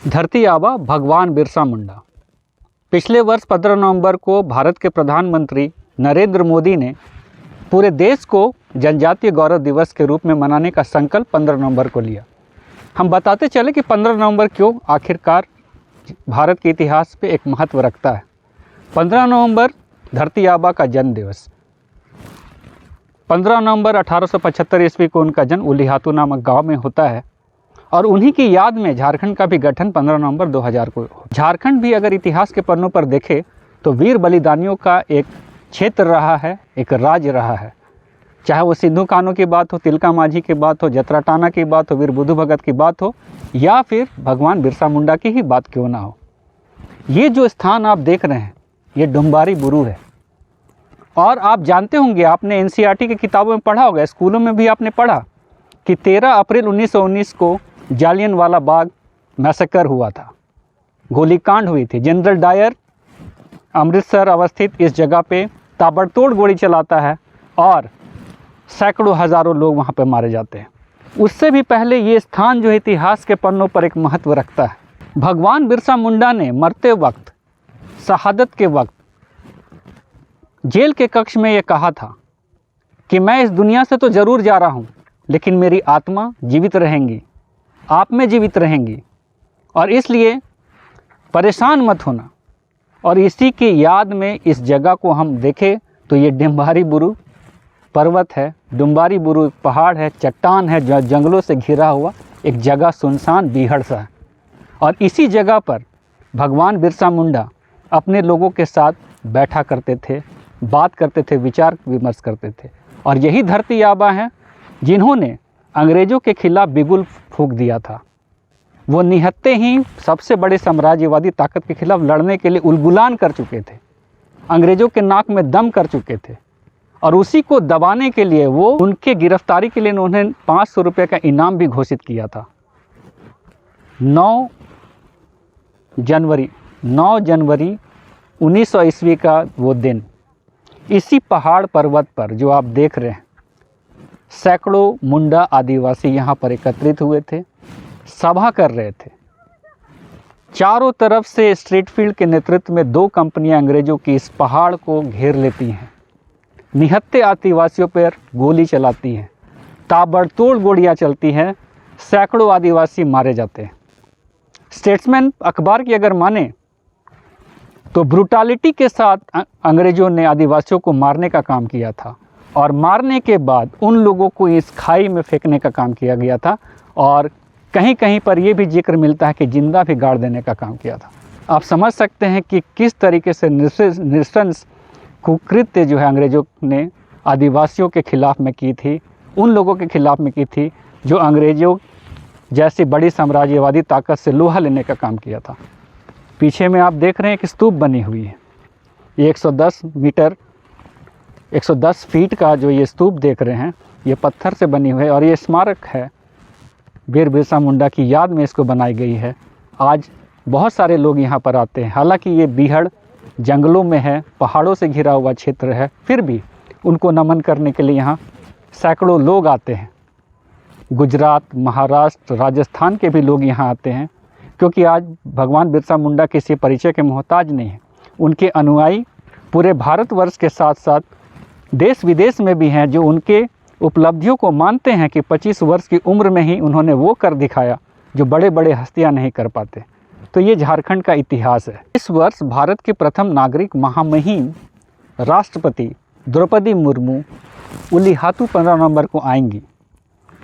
धरती आबा भगवान बिरसा मुंडा। पिछले वर्ष 15 नवंबर को भारत के प्रधानमंत्री नरेंद्र मोदी ने पूरे देश को जनजातीय गौरव दिवस के रूप में मनाने का संकल्प 15 नवंबर को लिया। हम बताते चले कि 15 नवंबर क्यों आखिरकार भारत के इतिहास पे एक महत्व रखता है। 15 नवंबर धरती आबा का जन्म दिवस। 15 नवंबर 1875 ईस्वी को उनका जन्म उलीहातू नामक गांव में होता है और उन्हीं की याद में झारखंड का भी गठन 15 नवंबर 2000 को। झारखंड भी अगर इतिहास के पन्नों पर देखे तो वीर बलिदानियों का एक क्षेत्र रहा है, एक राज्य रहा है। चाहे वो सिद्धू कान्हू की बात हो, तिलका मांझी की बात हो, जतरा टाना की बात हो, वीर बुद्धू भगत की बात हो या फिर भगवान बिरसा मुंडा की ही बात क्यों ना हो। ये जो स्थान आप देख रहे हैं ये डुम्बारी बुरू है। और आप जानते होंगे, आपने एनसीईआरटी की किताबों में पढ़ा होगा, स्कूलों में भी आपने पढ़ा कि 13 अप्रैल 1919 को जालियनवाला बाग मैसेकर हुआ था, गोलीकांड हुई थी। जनरल डायर अमृतसर अवस्थित इस जगह पे ताबड़तोड़ गोली चलाता है और सैकड़ों हज़ारों लोग वहाँ पे मारे जाते हैं। उससे भी पहले ये स्थान जो इतिहास के पन्नों पर एक महत्व रखता है। भगवान बिरसा मुंडा ने मरते वक्त, शहादत के वक्त जेल के कक्ष में ये कहा था कि मैं इस दुनिया से तो ज़रूर जा रहा हूँ, लेकिन मेरी आत्मा जीवित रहेंगी, आप में जीवित रहेंगी, और इसलिए परेशान मत होना। और इसी की याद में इस जगह को हम देखें तो ये डुम्बारी बुरू पर्वत है। डुम्बारी बुरू एक पहाड़ है, चट्टान है, जो जंगलों से घिरा हुआ एक जगह, सुनसान बीहड़ सा है। और इसी जगह पर भगवान बिरसा मुंडा अपने लोगों के साथ बैठा करते थे, बात करते थे, विचार विमर्श करते थे। और यही धरती आबा हैं जिन्होंने अंग्रेज़ों के खिलाफ बिगुल फूंक दिया था। वो निहत्ते ही सबसे बड़े साम्राज्यवादी ताकत के खिलाफ लड़ने के लिए उलगुलान कर चुके थे, अंग्रेज़ों के नाक में दम कर चुके थे। और उसी को दबाने के लिए वो उनके गिरफ्तारी के लिए उन्होंने 500 रुपये का इनाम भी घोषित किया था। 9 जनवरी 1900 ईस्वी का वो दिन, इसी पहाड़ पर्वत पर जो आप देख रहे हैं, सैकड़ों मुंडा आदिवासी यहाँ पर एकत्रित हुए थे, सभा कर रहे थे। चारों तरफ से स्ट्रीट फील्ड के नेतृत्व में 2 कंपनियां अंग्रेज़ों की इस पहाड़ को घेर लेती हैं, निहत्ते आदिवासियों पर गोली चलाती हैं, ताबड़तोड़ गोलियां चलती हैं, सैकड़ों आदिवासी मारे जाते हैं। स्टेट्समैन अखबार की अगर माने तो ब्रूटालिटी के साथ अंग्रेज़ों ने आदिवासियों को मारने का काम किया था, और मारने के बाद उन लोगों को इस खाई में फेंकने का काम किया गया था। और कहीं कहीं पर यह भी जिक्र मिलता है कि जिंदा भी गाड़ देने का काम किया था। आप समझ सकते हैं कि किस तरीके से नृशंस कुकृत्य जो है अंग्रेज़ों ने आदिवासियों के खिलाफ़ में की थी, उन लोगों के खिलाफ़ में की थी जो अंग्रेज़ों जैसी बड़ी साम्राज्यवादी ताकत से लोहा लेने का काम किया था। पीछे में आप देख रहे हैं कि स्तूप बनी हुई है। ये 110 फीट का जो ये स्तूप देख रहे हैं, ये पत्थर से बनी हुई है और ये स्मारक है, वीर बिरसा मुंडा की याद में इसको बनाई गई है। आज बहुत सारे लोग यहाँ पर आते हैं। हालांकि ये बीहड़ जंगलों में है, पहाड़ों से घिरा हुआ क्षेत्र है, फिर भी उनको नमन करने के लिए यहाँ सैकड़ों लोग आते हैं। गुजरात, महाराष्ट्र, राजस्थान के भी लोग यहाँ आते हैं, क्योंकि आज भगवान बिरसा मुंडा किसी परिचय के मोहताज नहीं है। उनके अनुयायी पूरे भारतवर्ष के साथ साथ देश विदेश में भी हैं, जो उनके उपलब्धियों को मानते हैं कि 25 वर्ष की उम्र में ही उन्होंने वो कर दिखाया जो बड़े बड़े हस्तियां नहीं कर पाते। तो ये झारखंड का इतिहास है। इस वर्ष भारत के प्रथम नागरिक महामहिम राष्ट्रपति द्रौपदी मुर्मू उलीहातू 15 नवंबर को आएंगी।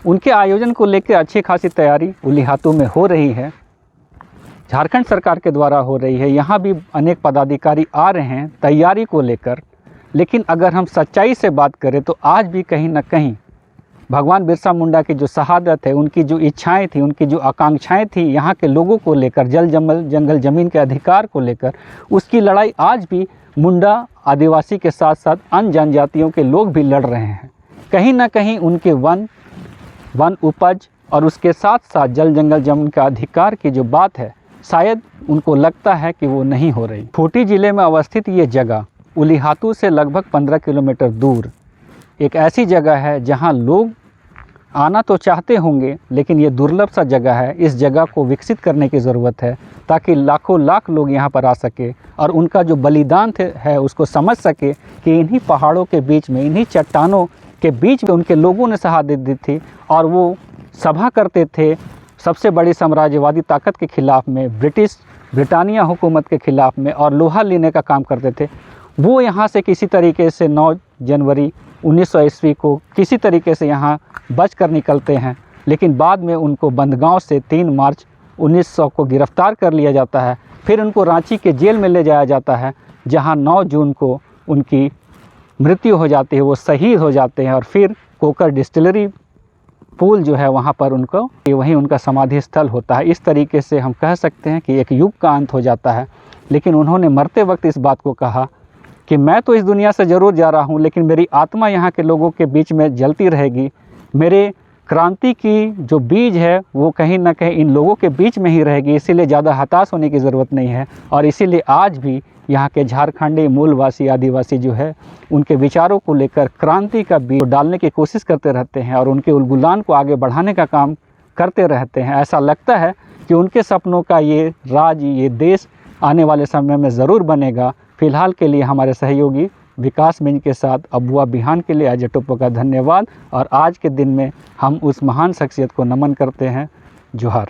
उनके आयोजन को लेकर अच्छी खासी तैयारी उलीहातू में हो रही है, झारखंड सरकार के द्वारा हो रही है। यहाँ भी अनेक पदाधिकारी आ रहे हैं तैयारी को लेकर। लेकिन अगर हम सच्चाई से बात करें तो आज भी कहीं ना कहीं भगवान बिरसा मुंडा की जो शहादत है, उनकी जो इच्छाएं थी, उनकी जो आकांक्षाएं थी यहाँ के लोगों को लेकर, जंगल ज़मीन के अधिकार को लेकर, उसकी लड़ाई आज भी मुंडा आदिवासी के साथ साथ अन्य जनजातियों के लोग भी लड़ रहे हैं। कहीं ना कहीं उनके वन उपज और उसके साथ साथ जल जंगल जमीन का अधिकार की जो बात है, शायद उनको लगता है कि वो नहीं हो रही। खूंटी ज़िले में अवस्थित ये जगह उलीहातू से लगभग 15 किलोमीटर दूर एक ऐसी जगह है जहां लोग आना तो चाहते होंगे, लेकिन ये दुर्लभ सा जगह है। इस जगह को विकसित करने की ज़रूरत है ताकि लाखों लाख लोग यहाँ पर आ सके और उनका जो बलिदान है उसको समझ सके कि इन्हीं पहाड़ों के बीच में, इन्हीं चट्टानों के बीच में उनके लोगों ने शहादत दी थी और वो सभा करते थे सबसे बड़ी साम्राज्यवादी ताकत के ख़िलाफ़ में, ब्रिटानिया हुकूमत के ख़िलाफ़ में, और लोहा लेने का काम करते थे। वो यहाँ से किसी तरीके से 9 जनवरी 1900 ईस्वी को किसी तरीके से यहाँ बच कर निकलते हैं, लेकिन बाद में उनको बंदगांव से 3 मार्च 1900 को गिरफ़्तार कर लिया जाता है। फिर उनको रांची के जेल में ले जाया जाता है, जहाँ 9 जून को उनकी मृत्यु हो जाती है, वो शहीद हो जाते हैं। और फिर कोकर डिस्टिलरी पुल जो है वहाँ पर उनको, वहीं उनका समाधि स्थल होता है। इस तरीके से हम कह सकते हैं कि एक युग का अंत हो जाता है। लेकिन उन्होंने मरते वक्त इस बात को कहा कि मैं तो इस दुनिया से ज़रूर जा रहा हूँ, लेकिन मेरी आत्मा यहाँ के लोगों के बीच में जलती रहेगी। मेरे क्रांति की जो बीज है वो कहीं ना कहीं इन लोगों के बीच में ही रहेगी। इसीलिए ज़्यादा हताश होने की ज़रूरत नहीं है। और इसीलिए आज भी यहाँ के झारखंडी मूलवासी आदिवासी जो है उनके विचारों को लेकर क्रांति का बीज डालने की कोशिश करते रहते हैं और उनके उलगुलान को आगे बढ़ाने का काम करते रहते हैं। ऐसा लगता है कि उनके सपनों का ये राज्य, ये देश आने वाले समय में ज़रूर बनेगा। फ़िलहाल के लिए हमारे सहयोगी विकास मिंज के साथ अबुआ बिहान के लिए अजय टोप्पो का धन्यवाद। और आज के दिन में हम उस महान शख्सियत को नमन करते हैं। जोहार।